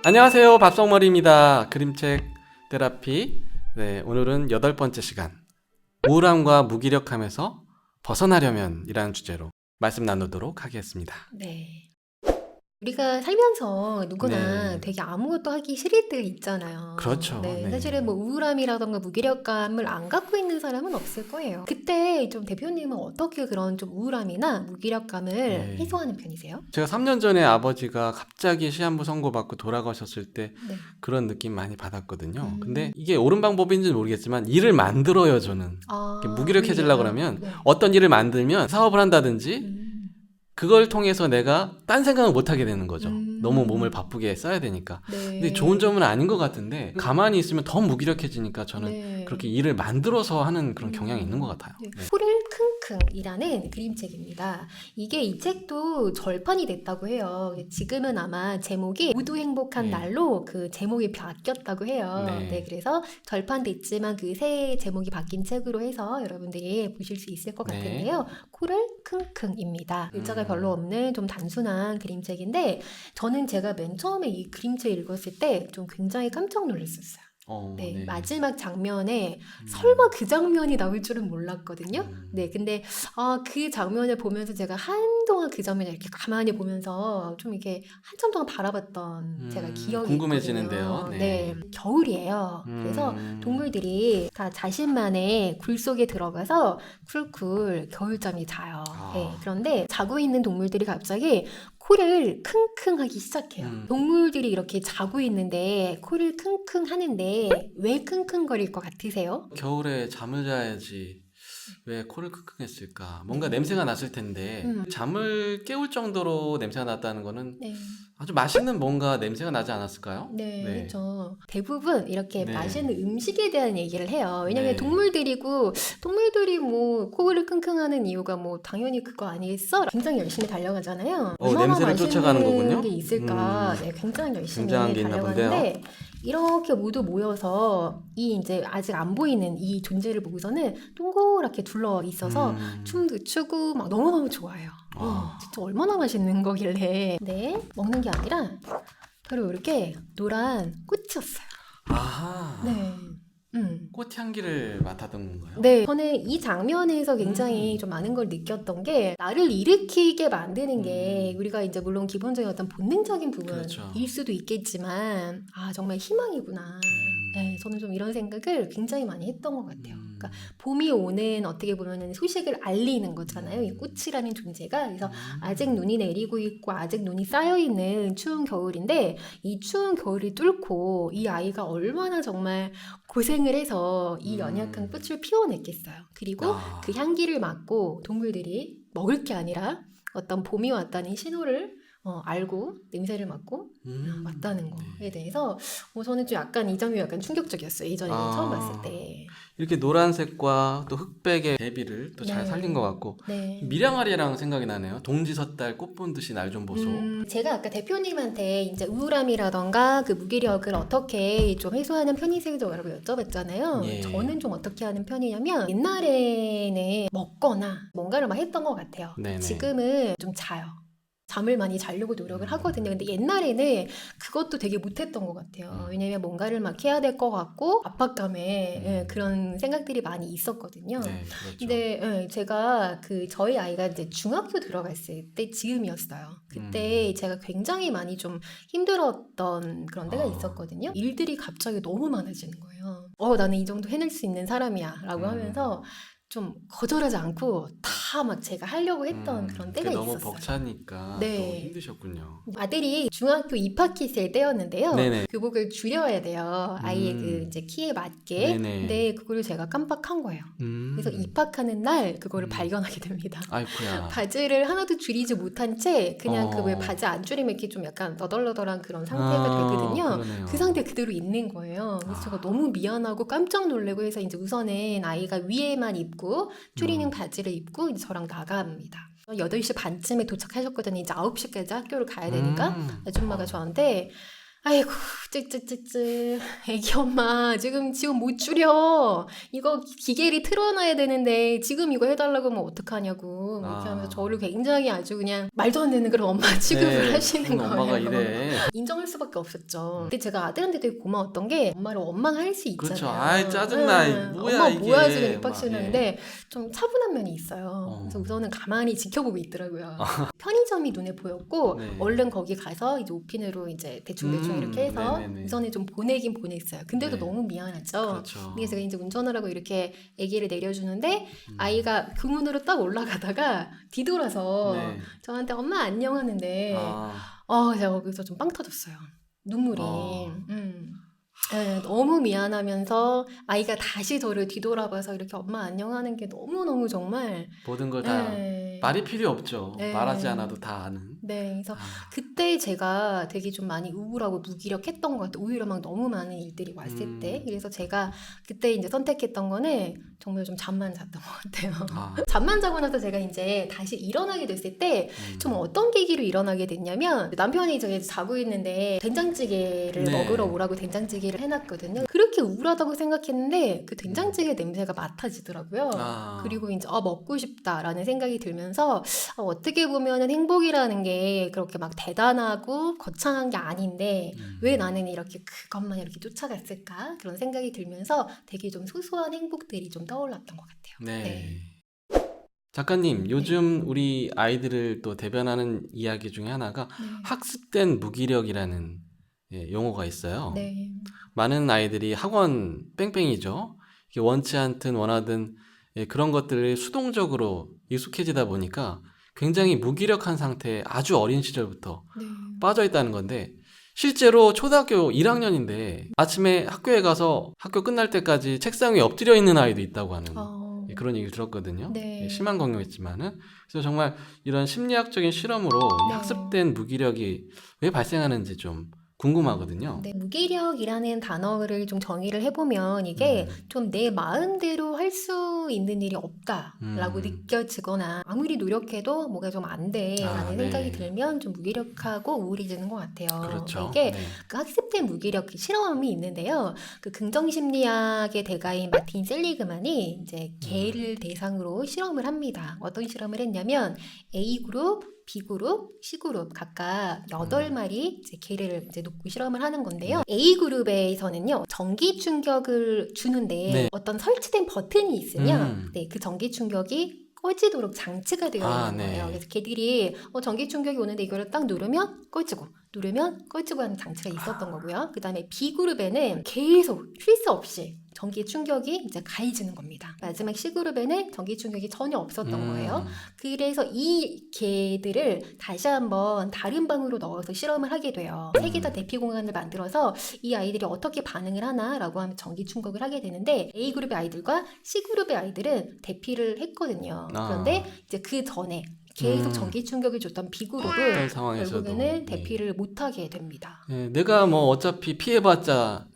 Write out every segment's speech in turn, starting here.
안녕하세요. 밥성머리입니다. 그림책 테라피. 네, 오늘은 8번째 시간. 우울함과 무기력함에서 벗어나려면 이라는 주제로 말씀 나누도록 하겠습니다. 네. 우리가 살면서 누구나 네. 되게 아무것도 하기 싫을 때 있잖아요. 그렇죠. 네. 사실은 뭐 우울함이라던가 무기력감을 안 갖고 있는 사람은 없을 거예요. 그때 좀 대표님은 어떻게 그런 좀 우울함이나 무기력감을 네. 해소하는 편이세요? 제가 3년 전에 아버지가 갑자기 시한부 선고받고 돌아가셨을 때 네. 그런 느낌 많이 받았거든요. 음. 근데 이게 옳은 방법인지는 모르겠지만 일을 만들어요, 저는. 아, 이렇게 무기력해지려고 오히려? 그러면 네. 어떤 일을 만들면 사업을 한다든지 음. 그걸 통해서 내가 딴 생각을 못 하게 되는 거죠. 음. 너무 몸을 바쁘게 써야 되니까. 네. 근데 좋은 점은 아닌 것 같은데 가만히 있으면 더 무기력해지니까 저는 네. 그렇게 일을 만들어서 하는 그런 경향이 있는 것 같아요. 네. 네. 코를 킁킁이라는 그림책입니다. 이게 이 책도 절판이 됐다고 해요. 지금은 아마 제목이 모두 행복한 네. 날로 그 제목이 바뀌었다고 해요. 네. 그래서 절판됐지만 그 새 제목이 바뀐 책으로 해서 여러분들이 보실 수 있을 것 네. 같은데요. 코를 킁킁입니다. 글자가 별로 없는 좀 단순한 그림책인데 저는 제가 맨 처음에 이 그림책 읽었을 때 좀 굉장히 깜짝 놀랐었어요. 네, 마지막 장면에 설마 그 장면이 나올 줄은 몰랐거든요. 근데 그 장면을 보면서 제가 한동안 그 장면을 이렇게 가만히 보면서 좀 이렇게 한참 동안 바라봤던 제가 기억이 궁금해지는데요. 있거든요. 네. 겨울이에요. 그래서 동물들이 다 자신만의 굴 속에 들어가서 쿨쿨 겨울잠이 자요. 그런데 자고 있는 동물들이 갑자기 코를 킁킁 하기 시작해요. 동물들이 이렇게 자고 있는데 코를 킁킁 하는데 왜 킁킁거릴 것 같으세요? 겨울에 잠을 자야지 왜 코를 킁킁했을까? 뭔가 네. 냄새가 났을 텐데 잠을 깨울 정도로 냄새가 났다는 거는 네. 아주 맛있는 뭔가 냄새가 나지 않았을까요? 그렇죠. 대부분 이렇게 네. 맛있는 음식에 대한 얘기를 해요. 왜냐면 네. 동물들이 뭐 코를 킁킁하는 이유가 뭐 당연히 그거 아니겠어? 굉장히 열심히 달려가잖아요. 얼마나 냄새를 맛있는 쫓아가는 거군요? 게 있을까? 굉장히 열심히 굉장한 게 있나 달려가는데 이렇게 모두 모여서 이 이제 아직 안 보이는 이 존재를 보고서는 동그랗게 둘러 있어서 춤도 추고 막 너무너무 좋아요. 진짜 얼마나 맛있는 거길래. 먹는 게 아니라 바로 이렇게 노란 꽃이었어요. 아하. 네. 꽃향기를 맡았던 건가요? 네, 저는 이 장면에서 굉장히 좀 많은 걸 느꼈던 게 나를 일으키게 만드는 게 우리가 이제 물론 기본적인 어떤 본능적인 부분일 그렇죠. 수도 있겠지만 정말 희망이구나. 저는 좀 이런 생각을 굉장히 많이 했던 것 같아요. 그러니까 봄이 오는 어떻게 보면은 소식을 알리는 거잖아요. 이 꽃이라는 존재가. 그래서 아직 눈이 내리고 있고 아직 눈이 쌓여 있는 추운 겨울인데 이 추운 겨울을 뚫고 이 아이가 얼마나 정말 고생을 해서 이 연약한 꽃을 피워냈겠어요. 그리고 그 향기를 맡고 동물들이 먹을 게 아니라 어떤 봄이 왔다는 신호를 알고 냄새를 맡고 왔다는 거에 대해서 저는 좀 약간 이 장면이 약간 충격적이었어요. 예전에 처음 봤을 때. 이렇게 노란색과 또 흑백의 대비를 또 잘 살린 것 같고 밀양아리랑 생각이 나네요. 동지섣달 꽃 본 듯이 날 좀 보소. 제가 아까 대표님한테 이제 우울함이라던가 그 무기력을 어떻게 좀 해소하는 편이세요라고 여쭤봤잖아요. 저는 좀 어떻게 하는 편이냐면 옛날에는 먹거나 뭔가를 막 했던 것 같아요. 지금은 좀 자요. 잠을 많이 자려고 노력을 하거든요. 근데 옛날에는 그것도 되게 못했던 것 같아요. 왜냐면 뭔가를 막 해야 될 것 같고 압박감에 그런 생각들이 많이 있었거든요. 그렇죠. 근데 제가 저희 아이가 이제 중학교 들어갔을 때 즈음이었어요. 그때 제가 굉장히 많이 좀 힘들었던 그런 때가 있었거든요. 일들이 갑자기 너무 많아지는 거예요. 나는 이 정도 해낼 수 있는 사람이야 라고 하면서 좀 거절하지 않고 다 막 제가 하려고 했던 그런 때가 너무 있었어요. 벅차니까 또 힘드셨군요. 아들이 중학교 입학했을 때였는데요. 네네. 교복을 줄여야 돼요. 아이의 그 이제 키에 맞게. 근데 그거를 제가 깜빡한 거예요. 그래서 입학하는 날 그거를 발견하게 됩니다. 아이쿠야. 바지를 하나도 줄이지 못한 채 그냥 그 왜 바지 안 줄이면 이렇게 좀 약간 너덜너덜한 그런 상태가 되거든요. 그러네요. 그 상태 그대로 있는 거예요. 그래서 제가 너무 미안하고 깜짝 놀래고 해서 이제 우선은 아이가 위에만 입고 줄이는 바지를 입고 이제 저랑 나갑니다. 8시 반쯤에 도착하셨거든요. 이제 9시까지 학교를 가야 되니까 아줌마가 저한테 아이고, 찌찌찌찌. 애기 엄마, 지금 못 줄여. 이거 기계를 틀어놔야 되는데, 지금 이거 해달라고 하면 어떡하냐고. 이렇게 하면서 저를 굉장히 아주 그냥 말도 안 되는 그런 엄마 취급을 하시는 거예요. 엄마가 이래. 인정할 수밖에 없었죠. 근데 제가 아들한테 되게 고마웠던 게, 엄마를 원망할 수 있잖아요. 그렇죠. 아이, 짜증나. 뭐야, 엄마 이게. 뭐야, 지금 입학시키는 하는데, 좀 차분한 면이 있어요. 그래서 우선은 가만히 지켜보고 있더라고요. 편의점이 눈에 보였고, 네. 얼른 거기 가서 이제 오핀으로 이제 대충 이렇게 해서 네네네. 우선은 좀 보내긴 보냈어요. 근데도 네. 너무 미안하죠. 그렇죠. 그래서 제가 이제 운전하라고 이렇게 아기를 내려주는데 아이가 그 문으로 딱 올라가다가 뒤돌아서 네. 저한테 엄마 안녕 하는데 제가 거기서 좀 빵 터졌어요. 눈물이. 네, 너무 미안하면서 아이가 다시 저를 뒤돌아봐서 이렇게 엄마 안녕하는 게 너무너무 정말 모든 걸 다 말이 필요 없죠. 네. 말하지 않아도 다 아는. 네, 그래서 그때 제가 되게 좀 많이 우울하고 무기력했던 것 같아요. 오히려 막 너무 많은 일들이 왔을 때. 그래서 제가 그때 이제 선택했던 거는 정말 좀 잠만 잤던 것 같아요. 잠만 자고 나서 제가 이제 다시 일어나게 됐을 때 좀 어떤 계기로 일어나게 됐냐면 남편이 저기 자고 있는데 된장찌개를 네. 먹으러 오라고 된장찌개를 해놨거든요. 그렇게 우울하다고 생각했는데 그 된장찌개 냄새가 맡아지더라고요. 그리고 이제 먹고 싶다라는 생각이 들면서 어떻게 보면은 행복이라는 게 그렇게 막 대단하고 거창한 게 아닌데 왜 나는 이렇게 그것만 이렇게 쫓아갔을까? 그런 생각이 들면서 되게 좀 소소한 행복들이 좀 떠올랐던 것 같아요. 네. 작가님, 요즘 우리 아이들을 또 대변하는 이야기 중에 하나가 학습된 무기력이라는 용어가 있어요. 네. 많은 아이들이 학원 뺑뺑이죠. 이게 원치 않든 원하든 그런 것들을 수동적으로 익숙해지다 보니까 굉장히 무기력한 상태에 아주 어린 시절부터 빠져 있다는 건데, 실제로 초등학교 1학년인데 아침에 학교에 가서 학교 끝날 때까지 책상 위에 엎드려 있는 아이도 있다고 하는 그런 얘기를 들었거든요. 네. 심한 경우였지만은. 그래서 정말 이런 심리학적인 실험으로 이 학습된 무기력이 왜 발생하는지 좀 궁금하거든요. 네, 무기력이라는 단어를 좀 정의를 해보면 이게 좀 내 마음대로 할 수 있는 일이 없다라고 느껴지거나 아무리 노력해도 뭐가 좀 안 돼라는 생각이 들면 좀 무기력하고 우울해지는 것 같아요. 그렇죠. 이게 그 학습된 무기력 실험이 있는데요. 그 긍정심리학의 대가인 마틴 셀리그만이 이제 개를 대상으로 실험을 합니다. 어떤 실험을 했냐면 A그룹, B그룹, C그룹 각각 8마리 이제 개를 이제 놓고 실험을 하는 건데요. A그룹에서는요, 전기 충격을 주는데 어떤 설치된 버튼이 있으면 그 전기 충격이 꺼지도록 장치가 되어 있는 거예요. 그래서 개들이 전기 충격이 오는데 이거를 딱 누르면 꺼지고 하는 장치가 있었던 거고요. 그 다음에 B그룹에는 계속 쉴 수 없이 전기 충격이 이제 가해지는 겁니다. 마지막 C그룹에는 전기 충격이 전혀 없었던 거예요. 그래서 이 개들을 다시 한번 다른 방으로 넣어서 실험을 하게 돼요. 세 개 다 대피 공간을 만들어서 이 아이들이 어떻게 반응을 하나라고 하면 전기 충격을 하게 되는데 A그룹의 아이들과 C그룹의 아이들은 대피를 했거든요. 그런데 이제 그 전에 계속 전기 충격을 줬던 B그룹을 결국에는 대피를 못하게 됩니다. 내가 뭐 어차피 피해봤자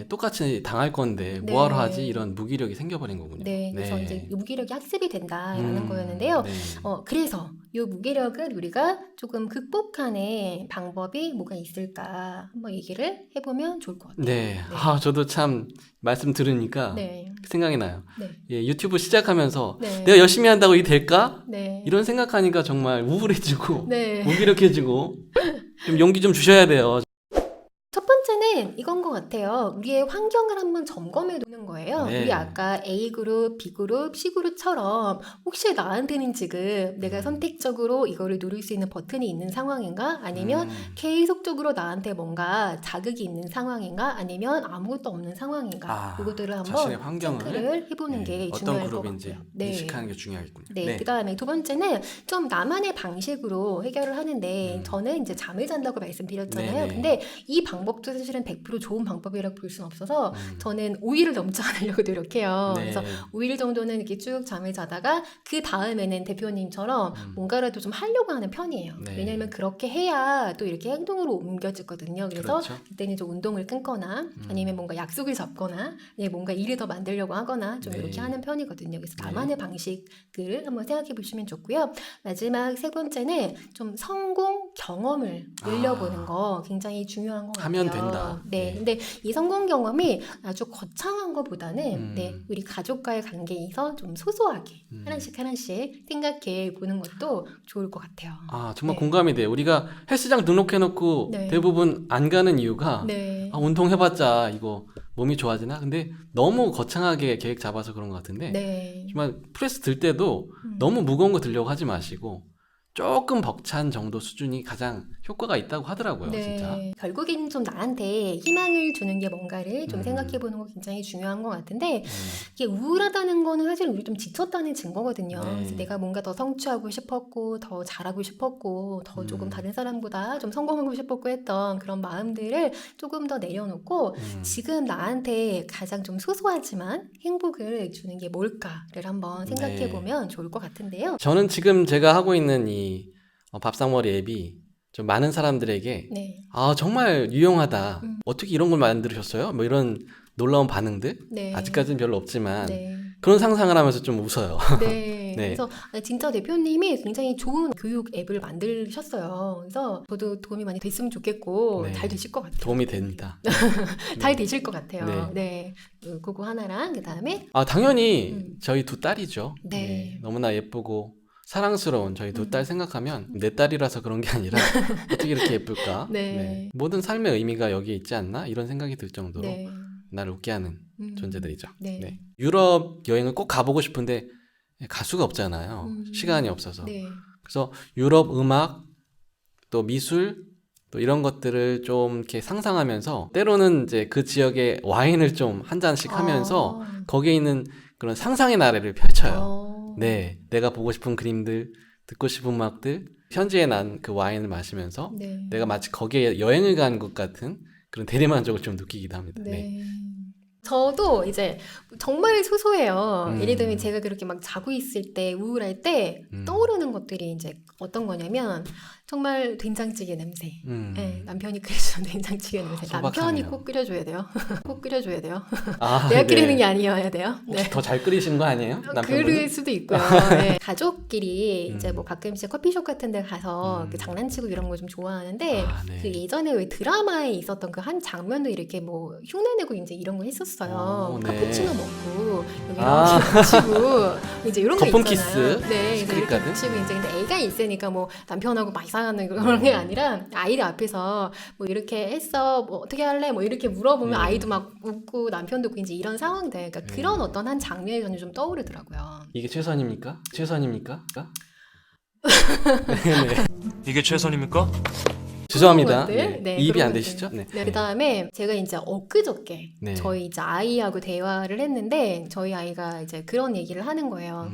똑같이 당할 건데 뭐하러 하지? 이런 무기력이 생겨버린 거군요. 그래서 이제 무기력이 학습이 된다라는 거였는데요. 그래서 이 무기력을 우리가 조금 극복하는 방법이 뭐가 있을까 한번 얘기를 해보면 좋을 것 같아요. 저도 참 말씀 들으니까 생각이 나요. 유튜브 시작하면서 내가 열심히 한다고 이게 될까? 이런 생각하니까 정말 우울해지고 무기력해지고 좀 용기 좀 주셔야 돼요. 첫 번째는 이건 것 같아요. 우리의 환경을 한번 점검해 두는 거예요. 우리 아까 A그룹, B그룹, C그룹처럼 혹시 나한테는 지금 내가 선택적으로 이거를 누를 수 있는 버튼이 있는 상황인가? 아니면 계속적으로 나한테 뭔가 자극이 있는 상황인가? 아니면 아무것도 없는 상황인가? 이것들을 한번 체크를 해보는 게 중요할 것 같아요. 인식하는 게 중요하겠군요. 그 다음에 두 번째는 좀 나만의 방식으로 해결을 하는데 저는 이제 잠을 잔다고 말씀드렸잖아요. 근데 이 방법도 사실은 하나는 100% 좋은 방법이라고 볼 수는 없어서 저는 5일을 넘지 않으려고 노력해요. 네. 그래서 5일 정도는 이렇게 쭉 잠을 자다가 그 다음에는 대표님처럼 뭔가라도 좀 하려고 하는 편이에요. 네. 왜냐하면 그렇게 해야 또 이렇게 행동으로 옮겨지거든요. 그래서 그렇죠. 그때는 좀 운동을 끊거나 아니면 뭔가 약속을 잡거나 뭔가 일을 더 만들려고 하거나 좀 네. 이렇게 하는 편이거든요. 그래서 네. 나만의 방식을 한번 생각해 보시면 좋고요. 마지막 세 번째는 좀 성공 경험을 늘려보는 거 굉장히 중요한 것 같아요. 하면 된다. 네. 네. 근데 이 성공 경험이 아주 거창한 것보다는 음. 우리 가족과의 관계에서 좀 소소하게 하나씩 생각해 보는 것도 좋을 것 같아요. 정말 네. 공감이 돼요. 우리가 헬스장 등록해놓고 네. 대부분 안 가는 이유가 네. 운동해봤자 이거 몸이 좋아지나? 근데 너무 거창하게 계획 잡아서 그런 것 같은데 네. 정말 프레스 들 때도 너무 무거운 거 들려고 하지 마시고 조금 벅찬 정도 수준이 가장 효과가 있다고 하더라고요. 진짜. 결국에는 좀 나한테 희망을 주는 게 뭔가를 좀 생각해 보는 거 굉장히 중요한 것 같은데 이게 우울하다는 거는 사실 우리 좀 지쳤다는 증거거든요. 네. 그래서 내가 뭔가 더 성취하고 싶었고 더 잘하고 싶었고 더 조금 다른 사람보다 좀 성공하고 싶었고 했던 그런 마음들을 조금 더 내려놓고 지금 나한테 가장 좀 소소하지만 행복을 주는 게 뭘까를 한번 생각해 보면 좋을 것 같은데요. 저는 지금 제가 하고 있는 이 밥상머리 앱이 좀 많은 사람들에게 네. 정말 유용하다. 어떻게 이런 걸 만드셨어요? 뭐 이런 놀라운 반응들? 네. 아직까지는 별로 없지만 네. 그런 상상을 하면서 좀 웃어요. 네. 네. 그래서 진짜 대표님이 굉장히 좋은 교육 앱을 만드셨어요. 그래서 저도 도움이 많이 됐으면 좋겠고 네. 잘 되실 것 같아요. 도움이 됩니다. 잘 되실 것 같아요. 네. 네. 그거 하나랑 그다음에 당연히 저희 두 딸이죠. 네. 너무나 예쁘고 사랑스러운 저희 두 딸 생각하면 내 딸이라서 그런 게 아니라 어떻게 이렇게 예쁠까? 네. 모든 삶의 의미가 여기에 있지 않나? 이런 생각이 들 정도로 네. 나를 웃게 하는 존재들이죠. 네. 유럽 여행을 꼭 가보고 싶은데 갈 수가 없잖아요. 시간이 없어서. 네. 그래서 유럽 음악, 또 미술, 또 이런 것들을 좀 이렇게 상상하면서 때로는 이제 그 지역의 와인을 좀 한 잔씩 하면서 거기에 있는 그런 상상의 나래를 펼쳐요. 네, 내가 보고 싶은 그림들, 듣고 싶은 음악들, 현지에 난 그 와인을 마시면서 네. 내가 마치 거기에 여행을 간 것 같은 그런 대리만족을 좀 느끼기도 합니다. 네. 저도 이제 정말 소소해요. 예를 들면 제가 그렇게 막 자고 있을 때 우울할 때 떠오르는 것들이 이제 어떤 거냐면 정말 된장찌개 냄새. 네, 남편이 끓여주는 된장찌개 냄새. 남편이 소박하네요. 꼭 끓여줘야 돼요. 꼭 끓여줘야 돼요. 아, 내가 네. 끓이는 게 아니어야 돼요. 혹시 더 잘 끓이신 거 아니에요? 남편분은? 그럴 수도 있고요. 네. 가족끼리 이제 뭐 가끔씩 커피숍 같은 데 가서 그 장난치고 이런 거 좀 좋아하는데 네. 그 예전에 왜 드라마에 있었던 그 한 장면도 이렇게 뭐 흉내내고 이제 이런 거 했었어요. 네. 카푸치노 먹고 여기랑 붙이고 이제 이런 거 거품 있잖아요. 키스, 네, 시크릿 이렇게 가든. 붙이고 이제 근데 애가 있으니까 뭐 남편하고 막 이상한 그런 게 아니라 아이들 앞에서 뭐 이렇게 했어, 뭐 어떻게 할래, 뭐 이렇게 물어보면 아이도 막 웃고 남편도 웃고 이제 이런 상황들, 그러니까 그런 어떤 한 장면이 저는 좀 떠오르더라고요. 이게 최선입니까? 최선입니까? 이게 최선입니까? 죄송합니다. 그런 것들? 네, 입이 그런 안 것들. 되시죠? 네. 네, 그다음에 제가 이제 엊그저께 네. 저희 이제 아이하고 대화를 했는데 저희 아이가 이제 그런 얘기를 하는 거예요.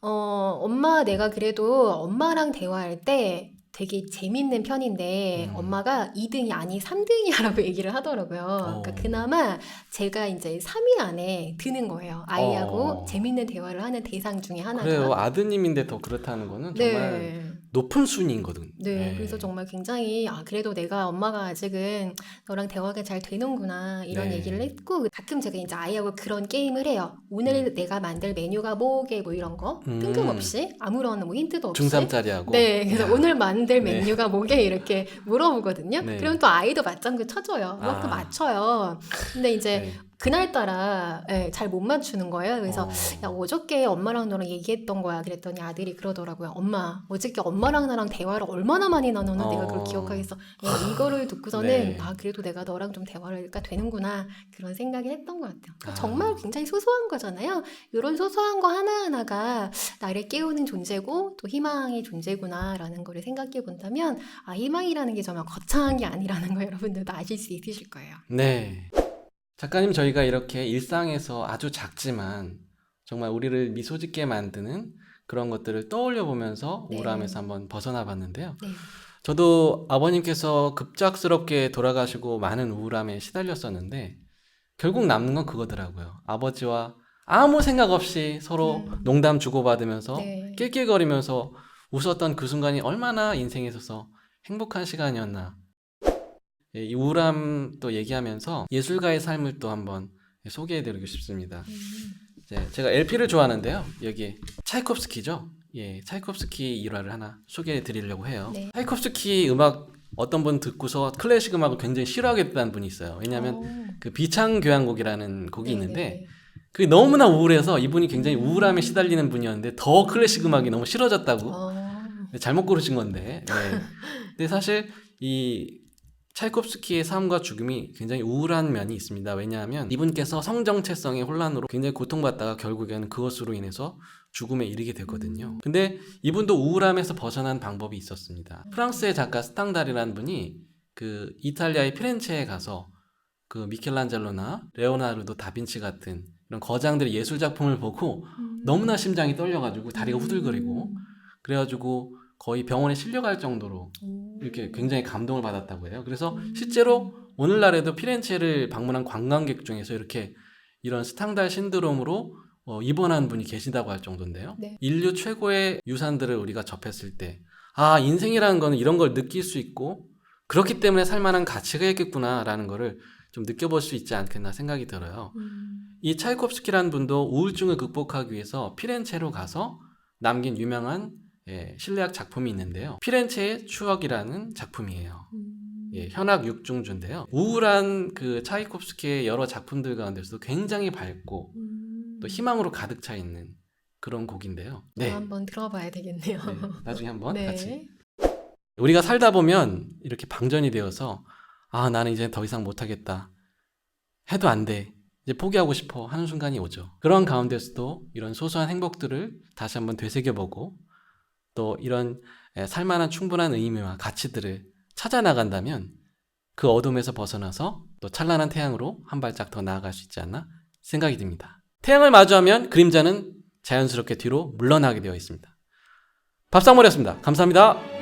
엄마 내가 그래도 엄마랑 대화할 때 되게 재밌는 편인데 엄마가 2등이 아니 3등이야라고 얘기를 하더라고요. 그러니까 그나마 제가 이제 3위 안에 드는 거예요. 아이하고 재밌는 대화를 하는 대상 중에 하나가. 그래요. 아드님인데 더 그렇다는 거는 정말 네. 높은 순위거든. 네, 그래서 정말 굉장히 그래도 내가 엄마가 아직은 너랑 대화가 잘 되는구나 이런 네. 얘기를 했고 가끔 제가 이제 아이하고 그런 게임을 해요. 오늘 내가 만들 메뉴가 뭐게 뭐 이런 거 뜬금없이 아무런 뭐 힌트도 없이 중3짜리하고. 네, 그래서 오늘 만들 메뉴가 뭐게 이렇게 물어보거든요. 네. 그럼 또 아이도 맞장구 쳐줘요. 막 또 맞춰요. 근데 이제 네. 그날따라 잘 못 맞추는 거예요. 그래서 야 어저께 엄마랑 너랑 얘기했던 거야. 그랬더니 아들이 그러더라고요. 엄마 어저께 엄마랑 나랑 대화를 얼마나 많이 나눴는데 내가 그걸 기억하겠어. 이거를 듣고서는 네. 그래도 내가 너랑 좀 대화가 되는구나 그런 생각을 했던 것 같아요. 그러니까 정말 굉장히 소소한 거잖아요. 이런 소소한 거 하나하나가 나를 깨우는 존재고 또 희망의 존재구나라는 거를 생각해 본다면 희망이라는 게 정말 거창한 게 아니라는 거 여러분들도 아실 수 있으실 거예요. 네. 작가님, 저희가 이렇게 일상에서 아주 작지만 정말 우리를 미소 짓게 만드는 그런 것들을 떠올려 보면서 네. 우울함에서 한번 벗어나 봤는데요. 네. 저도 아버님께서 급작스럽게 돌아가시고 많은 우울함에 시달렸었는데 결국 남는 건 그거더라고요. 아버지와 아무 생각 없이 서로 농담 주고받으면서 네. 낄낄거리면서 웃었던 그 순간이 얼마나 인생에 있어서 행복한 시간이었나. 예, 이 우울함 또 얘기하면서 예술가의 삶을 또 한번 소개해드리고 싶습니다. 제가 LP를 좋아하는데요. 여기 차이콥스키죠. 예, 차이콥스키 일화를 하나 소개해드리려고 해요. 네. 차이콥스키 음악 어떤 분 듣고서 클래식 음악을 굉장히 싫어하게 됐다는 분이 있어요. 왜냐하면 그 비창교향곡이라는 곡이 있는데 그게 너무나 우울해서 이분이 굉장히 우울함에 시달리는 분이었는데 더 클래식 음악이 너무 싫어졌다고. 잘못 고르신 건데. 네. 근데 사실 이 차이콥스키의 삶과 죽음이 굉장히 우울한 면이 있습니다. 왜냐하면 이분께서 성정체성의 혼란으로 굉장히 고통받다가 결국에는 그것으로 인해서 죽음에 이르게 되거든요. 근데 이분도 우울함에서 벗어난 방법이 있었습니다. 프랑스의 작가 스탕달이라는 분이 그 이탈리아의 피렌체에 가서 그 미켈란젤로나 레오나르도 다빈치 같은 이런 거장들의 예술 작품을 보고 너무나 심장이 떨려가지고 다리가 후들거리고 그래가지고 거의 병원에 실려갈 정도로 이렇게 굉장히 감동을 받았다고 해요. 그래서 실제로 오늘날에도 피렌체를 방문한 관광객 중에서 이렇게 이런 스탕달 신드롬으로 입원한 분이 계시다고 할 정도인데요. 네. 인류 최고의 유산들을 우리가 접했을 때 아, 인생이라는 거는 이런 걸 느낄 수 있고 그렇기 때문에 살만한 가치가 있겠구나라는 거를 좀 느껴볼 수 있지 않겠나 생각이 들어요. 이 차이콥스키라는 분도 우울증을 극복하기 위해서 피렌체로 가서 남긴 유명한 실내악 작품이 있는데요. 피렌체의 추억이라는 작품이에요. 예, 현악 육중주인데요. 우울한 그 차이콥스키의 여러 작품들 가운데서도 굉장히 밝고 또 희망으로 가득 차 있는 그런 곡인데요. 네, 한번 들어봐야 되겠네요. 네, 나중에 한번 네. 같이. 우리가 살다 보면 이렇게 방전이 되어서 아, 나는 이제 더 이상 못하겠다. 해도 안 돼. 이제 포기하고 싶어 하는 순간이 오죠. 그런 가운데서도 이런 소소한 행복들을 다시 한번 되새겨보고 또 이런 살만한 충분한 의미와 가치들을 찾아나간다면 그 어둠에서 벗어나서 또 찬란한 태양으로 한 발짝 더 나아갈 수 있지 않나 생각이 듭니다. 태양을 마주하면 그림자는 자연스럽게 뒤로 물러나게 되어 있습니다. 밥상머리였습니다. 감사합니다.